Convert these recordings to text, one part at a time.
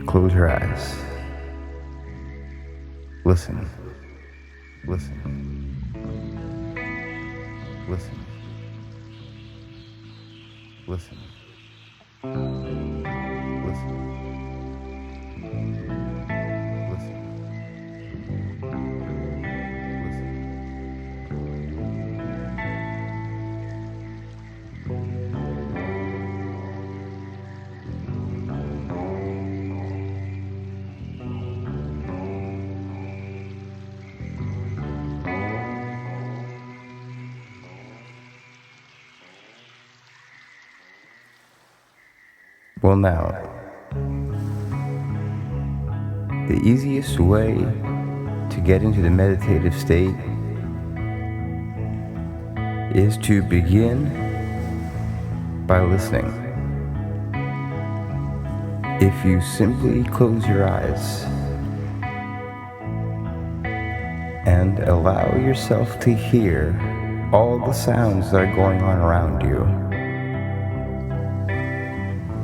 close your eyes. Listen, listen, listen, listen, listen, listen, listen. Well, now, the easiest way to get into the meditative state is to begin by listening. If you simply close your eyes and allow yourself to hear all the sounds that are going on around you,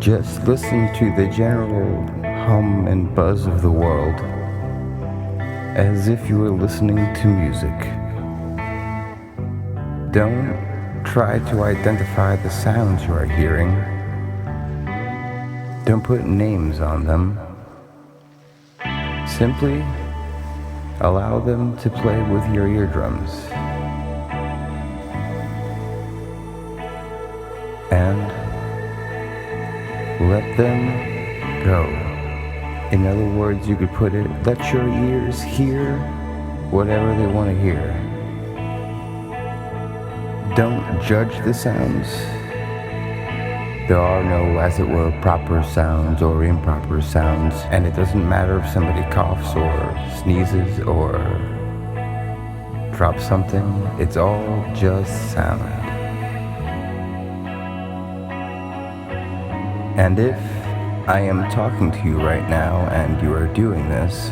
just listen to the general hum and buzz of the world as if you were listening to music. Don't try to identify the sounds you are hearing. Don't put names on them. Simply allow them to play with your eardrums. And let them go. In other words, you could put it, let your ears hear whatever they want to hear. Don't judge the sounds. There are no, as it were, proper sounds or improper sounds, and it doesn't matter if somebody coughs or sneezes or drops something. It's all just sound. And if I am talking to you right now and you are doing this,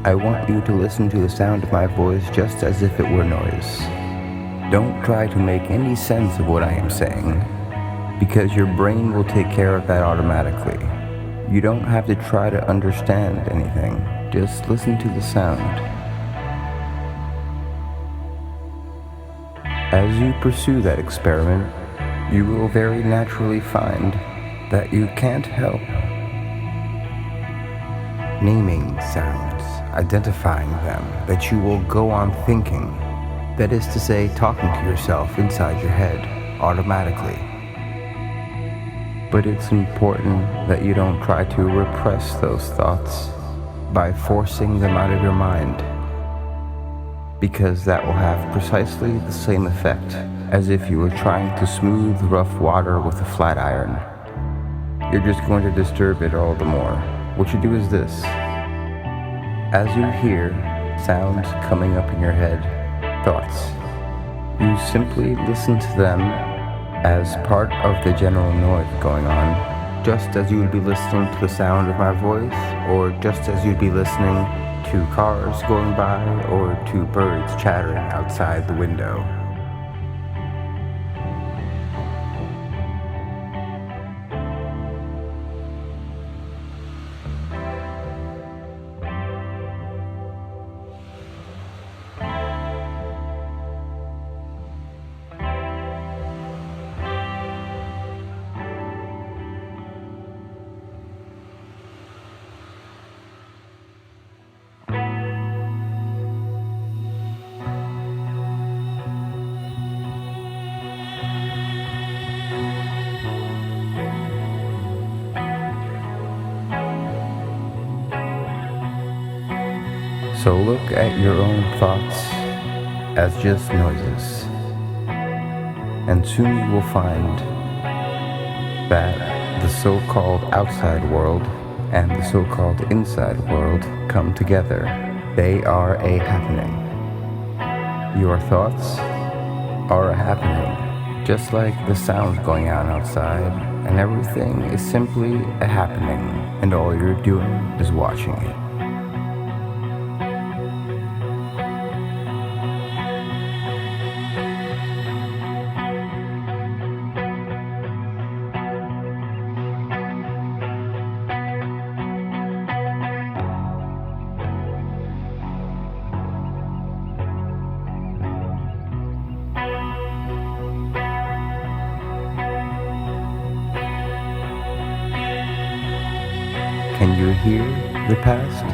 I want you to listen to the sound of my voice just as if it were noise. Don't try to make any sense of what I am saying, because your brain will take care of that automatically. You don't have to try to understand anything. Just listen to the sound. As you pursue that experiment, you will very naturally find that you can't help naming sounds, identifying them, that you will go on thinking. That is to say, talking to yourself inside your head, automatically. But it's important that you don't try to repress those thoughts by forcing them out of your mind, because that will have precisely the same effect as if you were trying to smooth rough water with a flat iron. You're just going to disturb it all the more. What you do is this. As you hear sounds coming up in your head, thoughts, you simply listen to them as part of the general noise going on, just as you would be listening to the sound of my voice, or just as you'd be listening to cars going by, or to birds chattering outside the window. So look at your own thoughts as just noises, and soon you will find that the so-called outside world and the so-called inside world come together. They are a happening. Your thoughts are a happening, just like the sounds going on outside, and everything is simply a happening, and all you're doing is watching it. hear the past?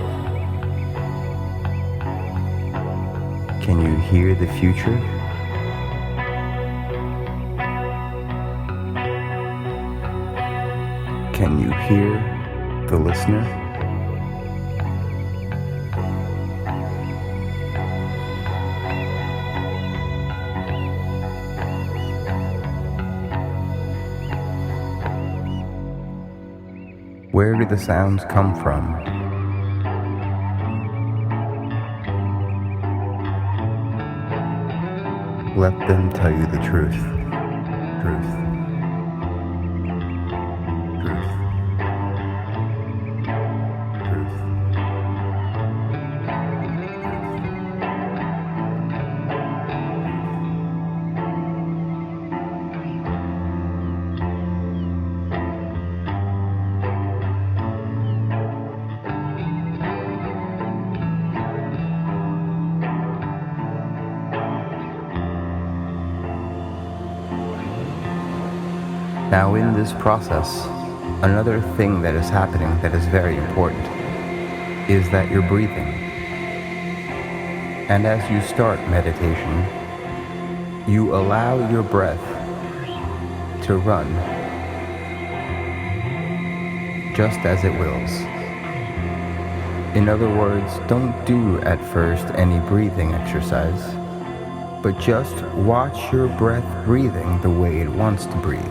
Can you hear the future? Can you hear the listener? Where do the sounds come from? Let them tell you the truth. Truth. Truth. Truth. Now in this process, another thing that is happening that is very important is that you're breathing. And as you start meditation, you allow your breath to run just as it wills. In other words, don't do at first any breathing exercise, but just watch your breath breathing the way it wants to breathe.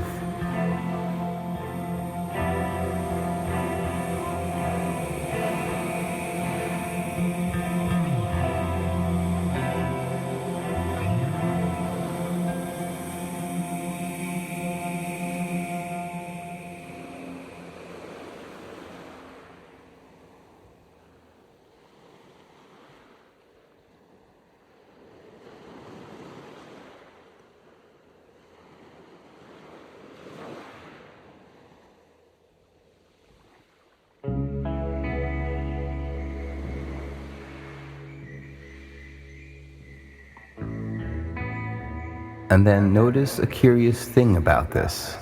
And then notice a curious thing about this.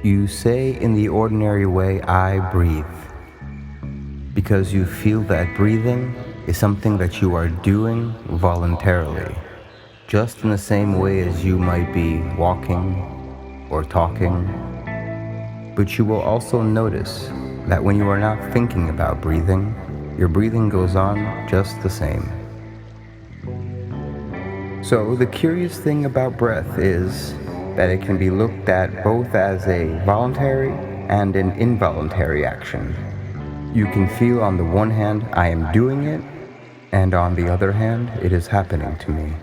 You say in the ordinary way, I breathe, because you feel that breathing is something that you are doing voluntarily, just in the same way as you might be walking or talking. But you will also notice that when you are not thinking about breathing, your breathing goes on just the same. So the curious thing about breath is that it can be looked at both as a voluntary and an involuntary action. You can feel on the one hand, I am doing it, and on the other hand, it is happening to me.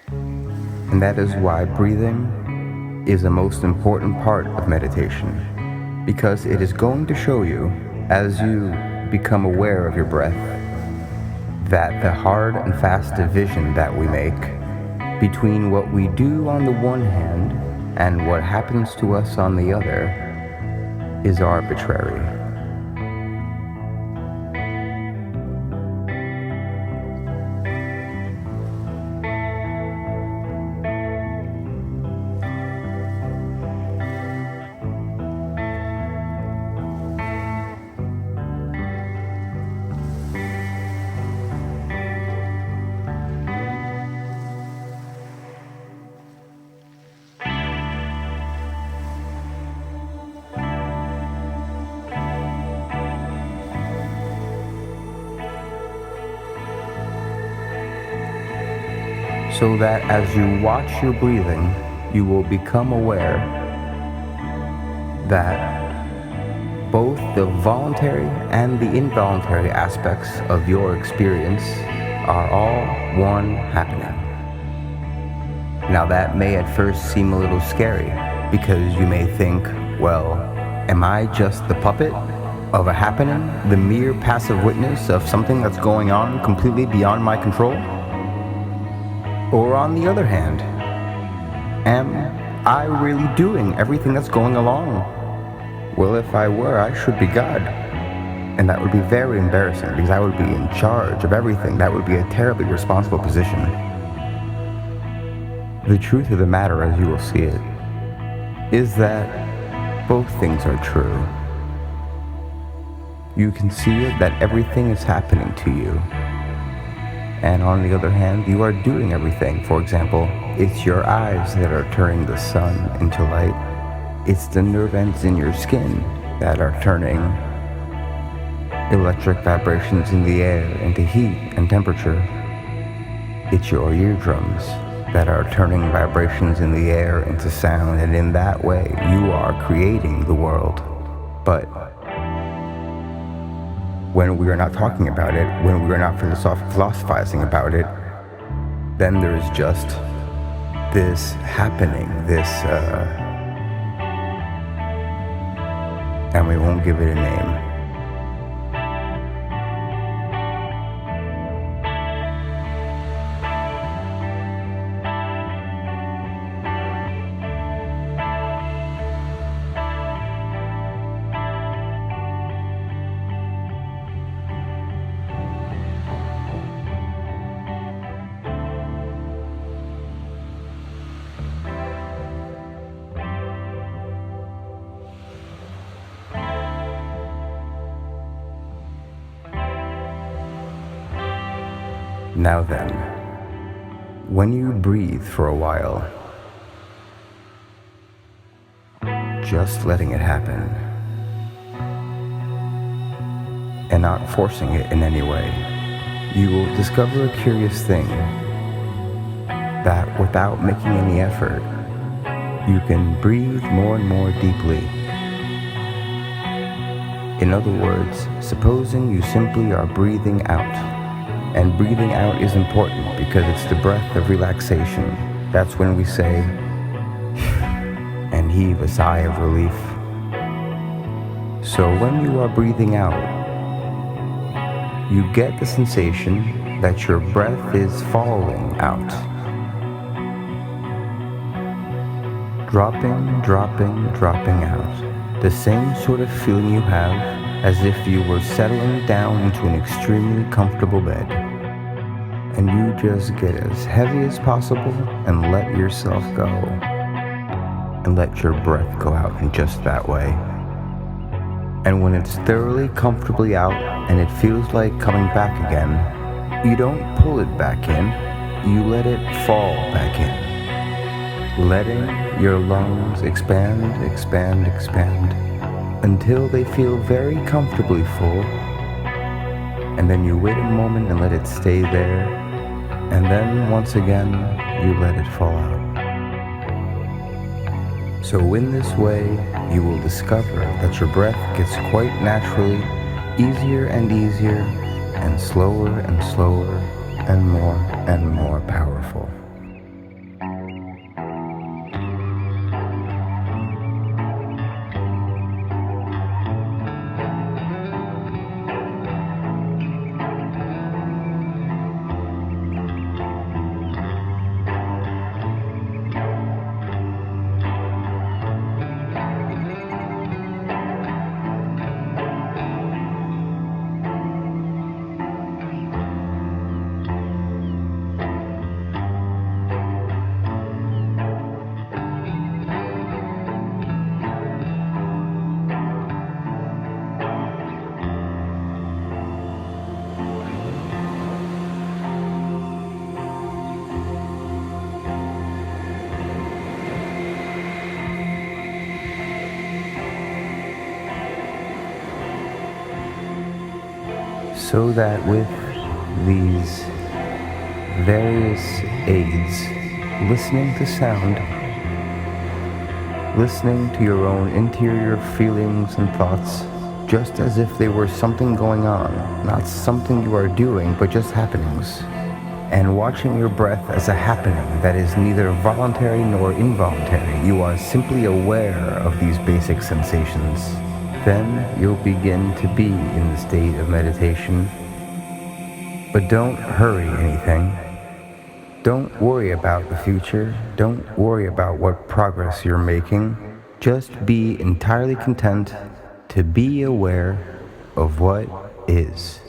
And that is why breathing is the most important part of meditation, because it is going to show you, as you become aware of your breath, that the hard and fast division that we make between what we do on the one hand and what happens to us on the other is arbitrary. So that as you watch your breathing, you will become aware that both the voluntary and the involuntary aspects of your experience are all one happening. Now that may at first seem a little scary, because you may think, well, am I just the puppet of a happening, the mere passive witness of something that's going on completely beyond my control? Or on the other hand, am I really doing everything that's going along? Well, if I were, I should be God. And that would be very embarrassing, because I would be in charge of everything. That would be a terribly responsible position. The truth of the matter, as you will see it, is that both things are true. You can see it that everything is happening to you. And on the other hand, you are doing everything. For example, it's your eyes that are turning the sun into light. It's the nerve ends in your skin that are turning electric vibrations in the air into heat and temperature. It's your eardrums that are turning vibrations in the air into sound, and in that way, you are creating the world. But when we are not talking about it, when we are not philosophizing about it, then there is just this happening, and we won't give it a name. Now then, when you breathe for a while, just letting it happen and not forcing it in any way, you will discover a curious thing, that without making any effort, you can breathe more and more deeply. In other words, supposing you simply are breathing out. And breathing out is important because it's the breath of relaxation. That's when we say, and heave a sigh of relief. So when you are breathing out, you get the sensation that your breath is falling out. Dropping, dropping, dropping out. The same sort of feeling you have as if you were settling down into an extremely comfortable bed. And you just get as heavy as possible and let yourself go. And let your breath go out in just that way. And when it's thoroughly comfortably out and it feels like coming back again, you don't pull it back in, you let it fall back in. Letting your lungs expand, expand, expand, until they feel very comfortably full, and then you wait a moment and let it stay there, and then once again you let it fall out. So in this way you will discover that your breath gets quite naturally easier and easier, and slower and slower, and more powerful. So that with these various aids, listening to sound, listening to your own interior feelings and thoughts, just as if they were something going on, not something you are doing, but just happenings, and watching your breath as a happening that is neither voluntary nor involuntary, you are simply aware of these basic sensations. Then you'll begin to be in the state of meditation. But don't hurry anything. Don't worry about the future. Don't worry about what progress you're making. Just be entirely content to be aware of what is.